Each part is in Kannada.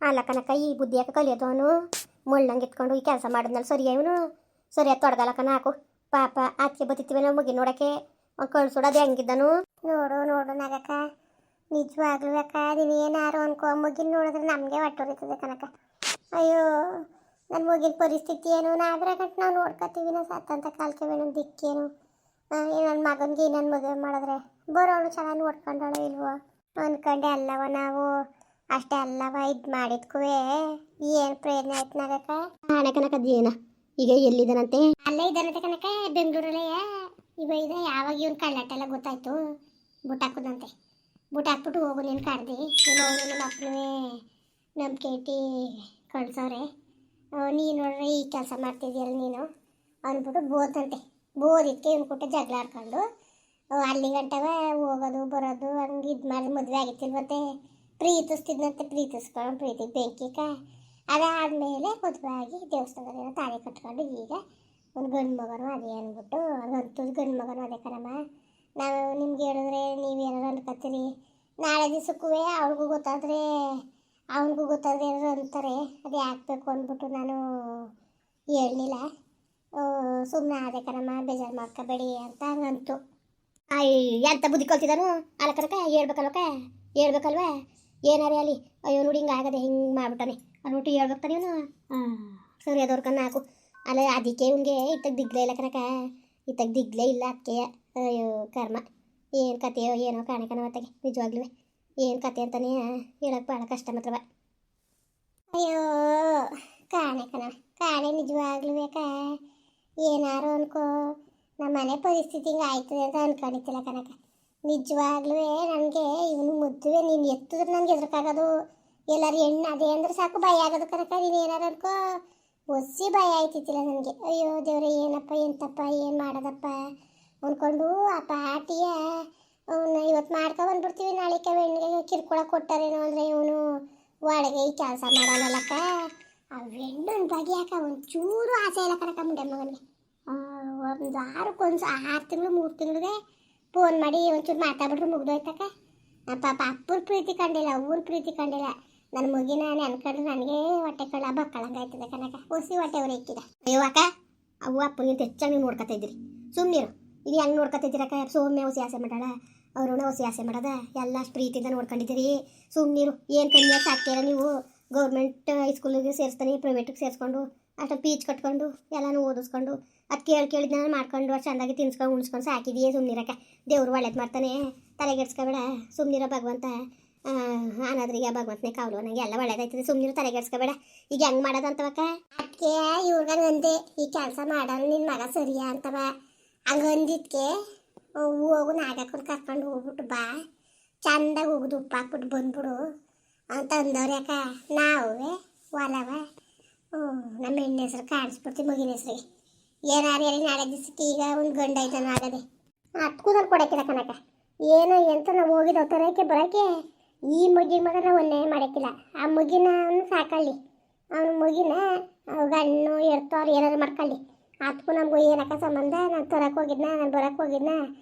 ಅಲ್ಲ ಕನಕ ಈ ಬುದ್ಧಿ ಯಾಕೆ ಕಲಿಯೋದು ಅವನು ಮುಳ್ಳಂಗೆ ಎತ್ಕೊಂಡು ಈ ಕೆಲಸ ಮಾಡಿದ್ನಲ್ಲ ಸರಿಯ ಇವನು ಸರಿಯಾಗಿ ತೊಡಗಲಕ್ಕನ ಹಾಕು ಪಾಪ ಆಚೆ ಬತ್ತಿತ್ತೀವಿ ನಾವು ಮುಗಿ ನೋಡಕ್ಕೆ ಕಳ್ಸೋಡೋದು ಹೆಂಗಿದ್ದನು. ನೋಡು ನೋಡು ನಗಕ್ಕ ನಿಜವಾಗ್ಲೂ ಅಕ್ಕ ನೀನು ಏನಾರು ಅನ್ಕೋ ಮುಗಿನ ನೋಡಿದ್ರೆ ನಮಗೆ ಹೊಟ್ಟೋರಿತದೆ ಕನಕ. ಅಯ್ಯೋ ನನ್ನ ಮುಗಿನ ಪರಿಸ್ಥಿತಿ ಏನು ನಾದ್ರೆ ಗಂಟು ನಾವು ನೋಡ್ಕೊತೀವಿ ನಾವು ಸತ್ತಂತ ಕಾಲಕ್ಕೆ ನಮ್ಮ ದಿಕ್ಕೇನು. ನನ್ನ ಮಗನಿಗೆ ಇನ್ನೊಂದು ಮದುವೆ ಮಾಡಿದ್ರೆ ಬರೋಳು ಚೆನ್ನಾಗಿ ನೋಡ್ಕೊಂಡಳು ಇಲ್ವೋ ಅಂದ್ಕೊಂಡೆ ಅಲ್ಲವ ನಾವು ಅಷ್ಟೇ ಅಲ್ಲವ ಇದು ಮಾಡಿದ್ಕೂ ಏನು ಪ್ರಯೋಜನ ಆಯ್ತು ನಗಕ್ಕ. ಹಣೆ ಕನಕದ ಏನ ಈಗ ಎಲ್ಲಿದ್ದಾನಂತೆ? ಅಲ್ಲೇ ಇದ್ದಾನಂತೆ ಕನಕ ಬೆಂಗಳೂರಲ್ಲೇ. ಇದೆ ಯಾವಾಗ ಇವನು ಕಳ್ಳಾಟೆಲ್ಲ ಗೊತ್ತಾಯ್ತು ಬುಟ್ ಹಾಕುದಂತೆ. ಬುಟ್ ಹಾಕ್ಬಿಟ್ಟು ಹೋಗು ನೀನು ಕಡ್ದು ನಿಮ್ಮ ಅಪ್ಪನೇ ನಂಬಿಕೆ ಇಟ್ಟು ಕಳ್ಸವ್ರೆ. ನೀನು ನೋಡ್ರೆ ಈ ಕೆಲಸ ಮಾಡ್ತಿದ್ದೀಯಲ್ಲ ನೀನು ಅಂದ್ಬಿಟ್ಟು ಬೋದಂತೆ. ಬೋದಿಕ್ಕೆ ಇವ್ನು ಕೊಟ್ಟು ಜಗಳ ಆಡ್ಕೊಂಡು ಅಲ್ಲಿ ಗಂಟವ ಹೋಗೋದು ಬರೋದು ಹಂಗೆ ಇದು ಮಾಡಿ ಮದುವೆ ಆಗಿತ್ತಿಲ್ವಂತೆ. ಪ್ರೀತಿಸ್ತಿದ್ದಂತೆ ಪ್ರೀತಿಸ್ಕೊಂಡು ಪ್ರೀತಿಗೆ ಬೆಂಕಿಕ ಅದಾದಮೇಲೆ ಮದುವೆ ಆಗಿ ದೇವಸ್ಥಾನದಲ್ಲಿ ತಾಳಿ ಕಟ್ಕೊಂಡು ಈಗ ಒಂದು ಗಂಡು ಮಗನೂ ಅದೇ ಅಂದ್ಬಿಟ್ಟು ಹಂಗಂತೂ ಗಂಡು ಮಗನೂ ಅದೇ ಕಣಮ್ಮ. ನಾವು ನಿಮ್ಗೆ ಹೇಳಿದ್ರೆ ನೀವೇನಾರು ಅನ್ಕೋತೀರಿ ನಾಳೆ ದಿವಸಕ್ಕೂ ಅವ್ರಿಗೂ ಗೊತ್ತಾದರೆ ಅವನಿಗೂ ಗೊತ್ತಾದರೆ ಏನಾರು ಅಂತಾರೆ ಅದು ಹಾಕ್ಬೇಕು ಅಂದ್ಬಿಟ್ಟು ನಾನು ಹೇಳಲಿಲ್ಲ. ಸುಮ್ಮನೆ ಅದೇ ಕಣಮ್ಮ ಬೇಜಾರು ಮಾಡ್ಕೋಬೇಡಿ ಅಂತ ಹಂಗಂತು. ಎಂತ ಬುದ್ಧಿ ಕಲ್ತಿದ್ದಾನು ಅಲ್ಲ ಕನಕ ಹೇಳ್ಬೇಕಲ್ವ ಏನಾರೇ ಅಲ್ಲಿ ಅಯ್ಯೋ ನೋಡಿ ಹಿಂಗೆ ಆಗದೆ ಹಿಂಗೆ ಮಾಡ್ಬಿಟ್ಟಾನೆ ಅಂದ್ಬಿಟ್ಟು ಹೇಳ್ಬೇಕಾನೆ ಇವನು. ಸರಿ ಅದವ್ರಕನ್ನ ಹಾಕು ಅಲ್ಲ ಅದಕ್ಕೆ ಇವ್ನಿಗೆ ಇತ್ತಾಗ ದಿಗ್ಲೇ ಇಲ್ಲ ಕನಕ ಇತ್ತಾಗ ದಿಗ್ಲೇ ಇಲ್ಲ ಅದಕ್ಕೆ. ಅಯ್ಯೋ ಕರ್ಮ ಏನು ಕತೆಯೋ ಏನೋ ಕಾಣಕನ ಹೊತ್ತಿಗೆ ನಿಜವಾಗ್ಲೂ ಏನು ಕತೆ ಅಂತಾನೆ ಹೇಳೋಕೆ ಭಾಳ ಕಷ್ಟ ಮಾತ್ರವ. ಅಯ್ಯೋ ಕಾಣೆ ನಿಜವಾಗ್ಲೂ ಏನಾರು ಅನ್ಕೋ ನಮ್ಮ ಮನೆ ಪರಿಸ್ಥಿತಿ ಹಿಂಗೆ ಆಯ್ತದೆ ಅಂತ ಅನ್ಕೊಂಡಿತ್ತಿಲ್ಲ ಕನಕ. ನಿಜವಾಗ್ಲೂ ನನಗೆ ಇವನು ಮದುವೆ ನೀನು ಎತ್ತಿದ್ರೆ ನನಗೆ ಎದ್ರಕ್ಕಾಗೋದು ಎಲ್ಲರೂ ಹೆಣ್ಣು ಅದೇ ಅಂದ್ರೆ ಸಾಕು ಭಯ ಆಗೋದು ಕನಕ. ನೀನು ಏನಾರು ಅನ್ಕೋ ಒಸಿ ಭಯ ಆಯ್ತಿತ್ತಿಲ್ಲ ನನಗೆ. ಅಯ್ಯೋ ದೇವ್ರೆ ಏನಪ್ಪ ಎಂತಪ್ಪ ಏನು ಮಾಡೋದಪ್ಪ ಅಂದ್ಕೊಂಡು ಆ ಪಾಟಿಯ ಅವನ್ನ ಇವತ್ತು ಮಾಡ್ಕೊಬಂದ್ಬಿಡ್ತೀವಿ ನಾಳೆಗೆ ಹೆಣ್ಣಿಗೆ ಕಿರ್ಕೊಳ ಕೊಟ್ಟಾರೇನೋ ಅಂದರೆ ಇವನು ಒಳಗೆ ಈ ಕೆಲಸ ಮಾಡೋಣಲ್ಲಕ್ಕ. ಆ ಹೆಣ್ಣನ ಬಗ್ಗೆ ಯಾಕೆ ಒಂಚೂರು ಆಸೆ ಇಲ್ಲ ಕನಕ ಮುಂಡೆ ಮಗನಿಗೆ. ಒಂದು 6 ತಿಂಗಳು 3 ತಿಂಗಳಿಗೆ ಫೋನ್ ಮಾಡಿ ಒಂಚೂರು ಮಾತಾಡ್ಬಿಟ್ರೆ ಮುಗ್ದೋಯ್ತಕ್ಕ. ಪಾಪ ಅಪ್ಪನ ಪ್ರೀತಿ ಕಂಡಿಲ್ಲ ಅವ್ರ ಪ್ರೀತಿ ಕಂಡಿಲ್ಲ. ನನ್ನ ಮುಗಿನ ಅನ್ಕೊಂಡ್ರೆ ನನಗೆ ಹೊಟ್ಟೆ ಕಳ್ಳ ಬಕ್ಕಳಂಗಾಯ್ತದೆ ಕನಕ. ಹೊಸಿ ಹೊಟ್ಟೆ ಅವ್ರು ಇಕ್ಕಿದ. ಅಯ್ಯೋ ಅಕ್ಕ ಅವು ಅಪ್ಪನಿಗಿಂತ ಹೆಚ್ಚಾಗಿ ನೀವು ನೋಡ್ಕೊತಾ ಇದ್ದೀರಿ ಸುಮ್ಮನಿರು. ಇದು ಹೆಂಗೆ ನೋಡ್ಕೊತಾ ಇದ್ದೀರಕ್ಕ? ಸೌಮ್ಯ ಹೊಸಿ ಆಸೆ ಮಾಡಾಳ ಅವ್ರನ್ನ ಹೊಸಿ ಆಸೆ ಮಾಡೋದ ಎಲ್ಲ ಅಷ್ಟು ಪ್ರೀತಿಯಿಂದ ನೋಡ್ಕೊಂಡಿದ್ದೀರಿ ಸುಮ್ಮನಿರು. ಏನು ಕನ್ಯಾಗ ಸಾಕ್ತೀರ ನೀವು? ಗೌರ್ಮೆಂಟ್ ಹೈಸ್ಕೂಲಿಗೆ ಸೇರಿಸ್ತಾನೆ ಪ್ರೈವೇಟಿಗೆ ಸೇರಿಸ್ಕೊಂಡು ಅಷ್ಟೊಂದು ಪೀಚ್ ಕಟ್ಕೊಂಡು ಎಲ್ಲನೂ ಓದಿಸ್ಕೊಂಡು ಅದು ಕೇಳಿದ್ನ ಮಾಡ್ಕೊಂಡು ಅಷ್ಟು ಚೆಂದಾಗಿ ತಿನ್ಸ್ಕೊಂಡು ಉಣಿಸ್ಕೊಂಡು ಸಾಕಿದೆಯೇ ಸುಮ್ಮನಿರಕ್ಕ. ದೇವ್ರು ಒಳ್ಳೇದು ಮಾಡ್ತಾನೆ ತಲೆಗೆಡ್ಸ್ಕೊಬೇಡ ಸುಮ್ಮನಿರೋ ಭಗವಂತ ಅನಾದ್ರಿಗೆ ಭಗವಂತನೇ ಕಾವಲು ನನಗೆ ಎಲ್ಲ ಒಳ್ಳೇದಾಯ್ತದೆ ಸುಮ್ಮನಿರು ತಲೆಗೆಡ್ಸ್ಕೊಬೇಡ. ಈಗ ಹೆಂಗೆ ಮಾಡೋದಂತವಕ್ಕ? ಅದಕ್ಕೆ ಇವ್ರಿಗಂದೆ ಈ ಕೆಲಸ ಮಾಡೋಣ ನಿನ್ನ ಮಗ ಸರಿಯಾ ಅಂತವ ಹಂಗಂದಿದ್ಕೆ ಹೋಗು ನಾಗಕೊಂಡು ಕರ್ಕೊಂಡು ಹೋಗ್ಬಿಟ್ಟು ಬಾ ಚೆಂದಾಗಿ ಹೋಗುದು ಉಪ್ಪು ಹಾಕ್ಬಿಟ್ಟು ಬಂದ್ಬಿಡು ಅಂತ ಅಂದವ್ರು. ಯಾಕ ನಾವೇ ಹೊಲವ ನಮ್ಮ ಹೆಣ್ಣು ಹೆಸ್ರು ಕಾಣಿಸ್ಬಿಡ್ತೀವಿ ಮಗಿನ ಹೆಸ್ರಿಗೆ ಏನಾರು ಹೇಳಿ ನಾಳೆ ದಿವಸಕ್ಕೆ ಈಗ ಒಂದು ಗಂಡ ಐತನೋ ಆಗದೆ ಅದಕ್ಕೂ ನಾನು ಕೊಡೋಕ್ಕಿಲ್ಲ ಕನಕ. ಏನೋ ಎಂತ ನಾವು ಹೋಗಿದ್ದು ತರೋಕ್ಕೆ ಬರೋಕ್ಕೆ ಈ ಮಗಿನ ಮಗ ನಾವು ಒನ್ನೆ ಮಾಡೋಕ್ಕಿಲ್ಲ. ಆ ಮಗಿನ ಅವನು ಸಾಕೊಳ್ಳಿ ಅವನ ಮಗಿನ ಗಣ್ಣು ಎಡ್ತವ್ರು ಏನಾರು ಮಾಡ್ಕೊಳ್ಳಿ ಅದಕ್ಕೂ ನಮಗೂ ಏನಕ್ಕ ಸಂಬಂಧ. ನಾನು ತರಕ್ಕೆ ಹೋಗಿದ್ನ ನಾನು ಬರೋಕ್ಕೆ ಹೋಗಿದ್ನ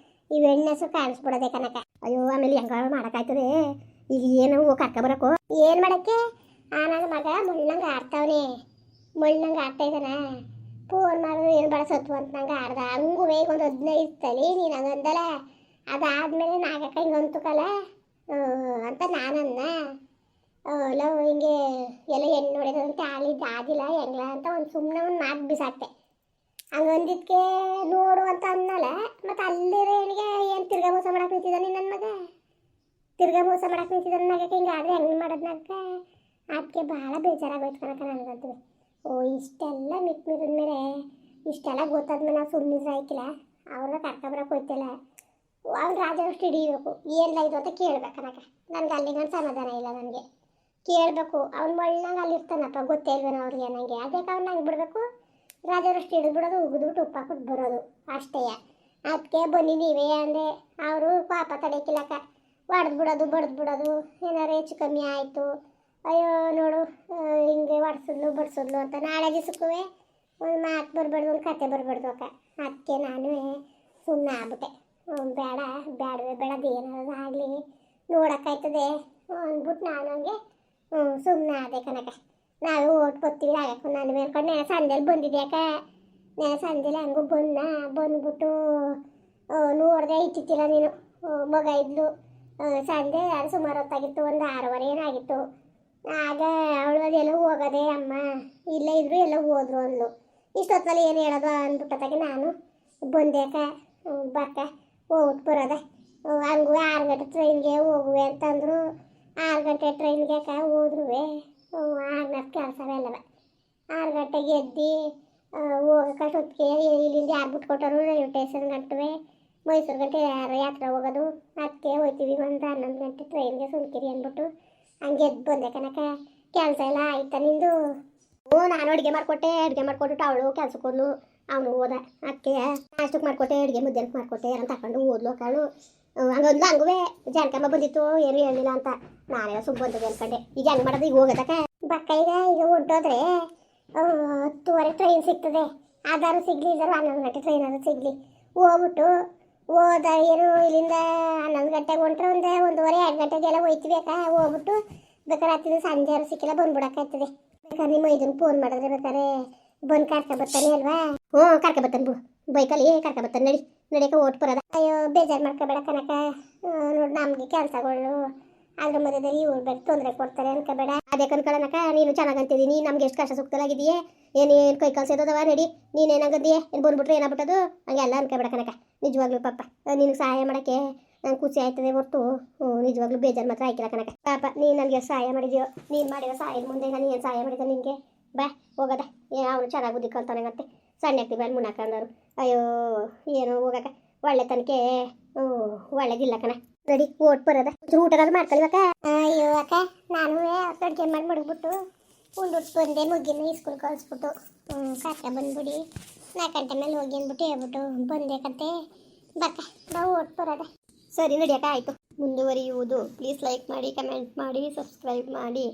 ಈ ಹೆಣ್ಣು ಹೆಸ್ರು ಕಾಣಿಸ್ಬಿಡೋದೆ ಕನಕ. ಅಯ್ಯೋ ಆಮೇಲೆ ಹೆಂಗ ಮಾಡೋಕ್ಕಾಯ್ತದೆ ಈಗ ಏನು ಕರ್ಕ ಬರೋಕ್ಕೋ ಏನು ಮಾಡೋಕ್ಕೆ? ನನ್ನ ಮಗ ಮುಳ್ಳಂಗೆ ಆಡ್ತಾವನೆ ಮುಳ್ಳಂಗೆ ಆಡ್ತಾ ಇದ್ದಾನ. ಫೋನ್ ಮಾಡೋದು ಏನು ಬೇಡ ಸತ್ವ ಅಂತ ನಂಗೆ ಆಡ್ದ ಹಂಗೂ ಈಗ ಒಂದು 15 ತಲೆ ನೀನು ಹಂಗಂದಲ್ಲ. ಅದಾದಮೇಲೆ ನಾಗಕ್ಕ ಹಿಂಗೆ ಅಂತಕಲ್ಲ ಅಂತ ನಾನನ್ನ ಲವ್ ಹಿಂಗೆ ಎಲ್ಲ ಹೆಣ್ಣು ನೋಡಿದಂತೆ ಆಳಿದ್ದು ಆದಿಲ್ಲ ಹೆಂಗ್ಲ ಅಂತ ಒಂದು ಸುಮ್ಮನೆ ಒಂದು ಮಾತು ಬಿಸಾಕ್ತೆ. ಹಂಗಂದಿದ್ದಕ್ಕೆ ನೋಡು ಅಂತ ಅನ್ನಲ್ಲ ಮತ್ತು ಅಲ್ಲಿರೋ ಹೆಣ್ಣಿಗೆ ಏನು ತಿರ್ಗಾ ಮೋಸ ಮಾಡಕ್ಕೆ ನಿಂತಿದ್ದಾನೆ ನನ್ನ ಮಗ. ತಿರ್ಗಾ ಮೋಸ ಮಾಡಕ್ಕೆ ನಿಂತಿದ್ದಾನೆ ನಗಕ್ಕೆ ಹಿಂಗೆ ಆದರೆ ಹೆಂಗೆ ಮಾಡೋದ್ನಾಗ ಅದಕ್ಕೆ ಭಾಳ ಬೇಜಾರಾಗೋಯ್ತು ಕನಕ ನನಗಂತೀವಿ. ಇಷ್ಟೆಲ್ಲ ಮಿಕ್ಮಿರಿದ ಮೇಲೆ ಇಷ್ಟೆಲ್ಲ ಗೊತ್ತಾದ್ಮೇಲೆ ನಾವು ಸುಮ್ಮನಿದ್ರೆ ಆಯ್ತಿಲ್ಲ ಅವ್ರನ್ನ ಕರ್ಕೊಬರಕ್ಕೆ ಹೋಯ್ತಿಲ್ಲ. ಅವ್ನು ರಾಜನಷ್ಟು ಹಿಡಿಬೇಕು ಏನಿಲ್ಲ ಇದು ಅಂತ ಕೇಳ್ಬೇಕು ಕನಕ. ನನಗೆ ಅಲ್ಲಿಗಂಡು ಸಮಾಧಾನ ಇಲ್ಲ ನನಗೆ ಕೇಳಬೇಕು. ಅವ್ನು ಮಳ್ಳಂಗೆ ಅಲ್ಲಿರ್ತಾನಪ್ಪ ಗೊತ್ತೇ ಇಲ್ವೇನೋ ಅವ್ರಿಗೆ ನನಗೆ ಅದಕ್ಕೆ ಅವ್ನು ನಂಗೆ ಬಿಡಬೇಕು ರಾಜನಷ್ಟು ಹಿಡಿದ್ಬಿಡೋದು ಉಗಿದ್ಬಿಟ್ಟು ಉಪ್ಪು ಹಾಕ್ಬಿಟ್ಟು ಬರೋದು ಅಷ್ಟೇ. ಅದಕ್ಕೆ ಬನ್ನಿ ನೀವೇ ಅಂದರೆ ಅವರು ಪಾಪ ತಡೆಯಕ್ಕಿಲ್ಲಕ್ಕ ಹೊಡೆದು ಬಿಡೋದು ಬಡ್ದು ಬಿಡೋದು ಏನಾರು ಹೆಚ್ಚು ಕಮ್ಮಿ ಆಯಿತು ಅಯ್ಯೋ ನೋಡು ಹಿಂಗೆ ಬಡಿಸಿದ್ಲು ಅಂತ ನಾಳೆ ದಿವಸಕ್ಕೂ ಒಂದು ಮಾತು ಬರಬಾರ್ದು ಒಂದು ಕತೆ ಬರಬಾರ್ದು ಅಕ್ಕ. ಅದಕ್ಕೆ ನಾನು ಸುಮ್ಮನೆ ಆಗ್ಬಿಟ್ಟೆ. ಬೇಡವೇ ಬೇಡದು ಏನಾದ್ರು ಆಗಲಿ ನೋಡೋಕ್ಕಾಯ್ತದೆ ಅಂದ್ಬಿಟ್ಟು ನಾನು ಹಂಗೆ ಸುಮ್ಮನೆ ಅದೇ ಕನಕ ನಾವು ಓಟ್ ಕೊಡ್ತೀವಿ ಆಗಕ್ಕೆ ನಾನು ಮೇಲ್ಕೊಂಡು ನೆನೆ ಸಂಜೆಲಿ ಬಂದಿದ್ಯಾಕ ನೆನೆ ಸಂಜೆಲಿ ಹಂಗೂ ಬಂದ್ಬಿಟ್ಟು ನೋಡಿದೆ ಇಟ್ಟಿತ್ತಿಲ್ಲ ನೀನು ಮಗ ಇದ್ಲು ಸಂಜೆ ಅದು ಸುಮಾರು ಹೊತ್ತಾಗಿತ್ತು ಒಂದು 6:30 ಏನಾಗಿತ್ತು ಆಗ ಅವಳು ಅದೆಲ್ಲ ಹೋಗೋದೆ ಅಮ್ಮ ಇಲ್ಲ ಇದ್ರು ಎಲ್ಲ ಹೋದ್ರು ಅಂದ್ಲು ಇಷ್ಟೊತ್ತಲ್ಲಿ ಏನು ಹೇಳೋದು ಅಂದ್ಬಿಟ್ಟತ್ತಾಗೆ ನಾನು ಬಂದ್ಯಾಕ ಬಕ್ಕ ಹೋಗ್ಬಿಟ್ಟು ಬರೋದೆ ಹಂಗೂ 6 ಗಂಟೆ ಟ್ರೈನ್ಗೆ ಹೋಗುವೆ ಅಂತಂದ್ರು 6 ಗಂಟೆ ಟ್ರೈನ್ಗೆ ಹೋದ್ರುವೆ ಆಗ್ನಷ್ಟು ಕೆಲಸವೆಲ್ಲವ 6 ಗಂಟೆಗೆ ಎದ್ದು ಹೋಗೋಕಷ್ಟೊತ್ತಿಗೆ ಇಲ್ಲಿಂದ ಯಾರು ಬಿಟ್ಕೊಟ್ಟರು ರೈಲ್ವೆ ಸ್ಟೇಷನ್ ಗಂಟುವೆ ಮೈಸೂರು ಗಂಟೆ ಯಾರು ಯಾತ್ರೆ ಹೋಗೋದು ಅದಕ್ಕೆ ಹೋಗ್ತೀವಿ ಒಂದು 11 ಗಂಟೆ ಟ್ರೈನ್ಗೆ ಸುಮ್ಕಿರಿ ಅಂದ್ಬಿಟ್ಟು ಹಂಗೆ ಎದ್ದು ಬಂದೆ ಕನಕ ಕೆಲಸ ಎಲ್ಲ ಆಯ್ತಾ ನಿಂದು ನಾನು ಅಡುಗೆ ಮಾಡಿಕೊಟ್ಟು ಅವಳು ಕೆಲ್ಸಕ್ಕೆ ಹೋದ್ಲು ಅವನು ಹೋದ ಅದಕ್ಕೆ ನಾಷ್ಟಕ್ಕೆ ಮಾಡಿಕೊಟ್ಟೆ ಅಡುಗೆ ಮುದ್ದೆನಕ್ಕೆ ಮಾಡಿಕೊಟ್ಟೆ ಅಂತ ತಗೊಂಡು ಓದ್ಲು ಕಾಳು ಹಂಗೊಂದು ಹಂಗುವೆ ಜಾನಕಮ್ಮ ಬಂದಿತ್ತು ಏನು ಹೇಳಿಲ್ಲ ಅಂತ ನಾನೆಲ್ಲ ಸುಮ್ಮ ಬಂದದೆ ಅನ್ಕೊಂಡೆ ಈಗ ಹೆಂಗೆ ಮಾಡೋದು ಈಗ ಹೋಗೋದಕ್ಕ ಬಕ್ಕ ಈಗ ಹೊಂಟೋದ್ರೆ 10:30 ಟ್ರೈನ್ ಸಿಗ್ತದೆ ಆಧಾರು ಸಿಗಲಿ ಇಲ್ದಾರು 11 ಗಂಟೆ ಟ್ರೈನ್ ಆದ್ರೂ ಸಿಗಲಿ ಹೋಗ್ಬಿಟ್ಟು ಹೋದ ಏನು ಇಲ್ಲಿಂದ 11 ಗಂಟೆಗೆ ಹೊಂಟ್ರೆ ಒಂದು 1:30 2 ಗಂಟೆಗೆಲ್ಲ ಹೋಯ್ತಿಬೇಕಾ ಹೋಗ್ಬಿಟ್ಟು ಬೇಕಾದ್ರೆ ಹತ್ತಿದ ಸಂಜೆ ಯಾರು ಸಿಕ್ಕಿಲ್ಲ ಬಂದ್ಬಿಡಕ್ಕಾಗ್ತದೆ ಬೇಕಾದ್ರೆ ನಿಮ್ಮ ಇದನ್ನು ಫೋನ್ ಮಾಡಿದ್ರೆ ಬೇಕಾದ್ರೆ ಬಂದು ಬರ್ತಾನೆ ಅಲ್ವಾ ಬರ್ತಾನೆ ಬೈಕಲ್ಲಿ ಬರ್ತಾನೆ ನಡಿಯಕ್ಕೆ ಓಟ್ ಬರೋದ ಅಯ್ಯೋ ಬೇಜಾರು ಮಾಡ್ಕೋಬೇಡ ಕನಕ ನೋಡಿ ನಮಗೆ ಕೆಲಸಗಳು ಅದ್ರ ಮಧ್ಯದಲ್ಲಿ ಇವ್ರು ಬೇರೆ ತೊಂದರೆ ಕೊಡ್ತಾರೆ ಅನ್ಕೋಬೇಡ ಅದೇ ಕನ್ಕೊಳ್ಳೋನಕ ನೀನು ಚೆನ್ನಾಗಂತಿದ್ದೀನಿ ನಮ್ಗೆ ಎಷ್ಟು ಕಷ್ಟ ಸುಖದಲ್ಲಾಗಿದೆಯೇ ಏನೇನು ಕೈ ಕಾಲು ಸೇದೋದವ ನಡಿ ನೀನೇನಾಗದಿಯೇ ಏನು ಬಂದ್ಬಿಟ್ರೆ ಏನಾಗ್ಬಿಟ್ಟದು ಹಂಗೆಲ್ಲ ಅನ್ಕೋಬೇಡ ಕನಕ ನಿಜವಾಗ್ಲೂ ಪಾಪ ನಿನಗೆ ಸಹಾಯ ಮಾಡೋಕ್ಕೆ ನಂಗೆ ಖುಷಿ ಆಯ್ತದೆ ಹೊರ್ತು ನಿಜವಾಗ್ಲೂ ಬೇಜಾರು ಮಾತ್ರ ಆಯ್ಕಿಲ್ಲ ಕನಕ ಪಾಪ ನೀನು ನನಗೆ ಸಹಾಯ ಮಾಡಿದ್ಯೋ ನೀನು ಮಾಡಿರೋ ಸಹಾಯದ ಮುಂದೆ ನಾನು ಏನು ಸಹಾಯ ಮಾಡಿದೆ ನಿನಗೆ ಬಾ ಹೋಗೋದ ಅವನು ಚೆನ್ನಾಗಿ ಬುದ್ಧಿ ಕಲ್ತಾನಂತೆ ಸಣ್ಣ ಆಗ್ತಿ ಬಾರಿ ಮುನ್ನಾಕಂದವರು ಅಯ್ಯೋ ಏನೋ ಹೋಗಕ್ಕ ಒಳ್ಳೆ ತನಕೆ ಒಳ್ಳೇದಿಲ್ಲ ಕಣ ನಡಿ ಓಟ್ ಬರೋದ ಊಟಗಾದ್ರು ಮಾಡ್ಕೊಳ್ಬೇಕ ಅಯ್ಯೋ ಅಕ್ಕ ನಾನು ಅಡುಗೆ ಮಾಡಿ ಮಡಗ್ಬಿಟ್ಟು ಉಂಡ್ಬಿಟ್ಟು ಬಂದೆ ಮುಗ್ಗಿನ ಸ್ಕೂಲ್ ಕಳಿಸ್ಬಿಟ್ಟು ಕರ್ಕ ಬಂದ್ಬಿಡಿ 4 ಗಂಟೆ ಮೇಲೆ ಹೋಗಿ ಅಂದ್ಬಿಟ್ಟು ಹೇಳ್ಬಿಟ್ಟು ಬಂದೇಕಂತೆ ಬಕ್ಕ ಬಾ ಓಟ್ ಬರೋದ ಸರಿ ನಡಿಯಕ್ಕ ಆಯಿತು ಮುಂದುವರಿಯುವುದು ಪ್ಲೀಸ್ ಲೈಕ್ ಮಾಡಿ ಕಮೆಂಟ್ ಮಾಡಿ ಸಬ್ಸ್ಕ್ರೈಬ್ ಮಾಡಿ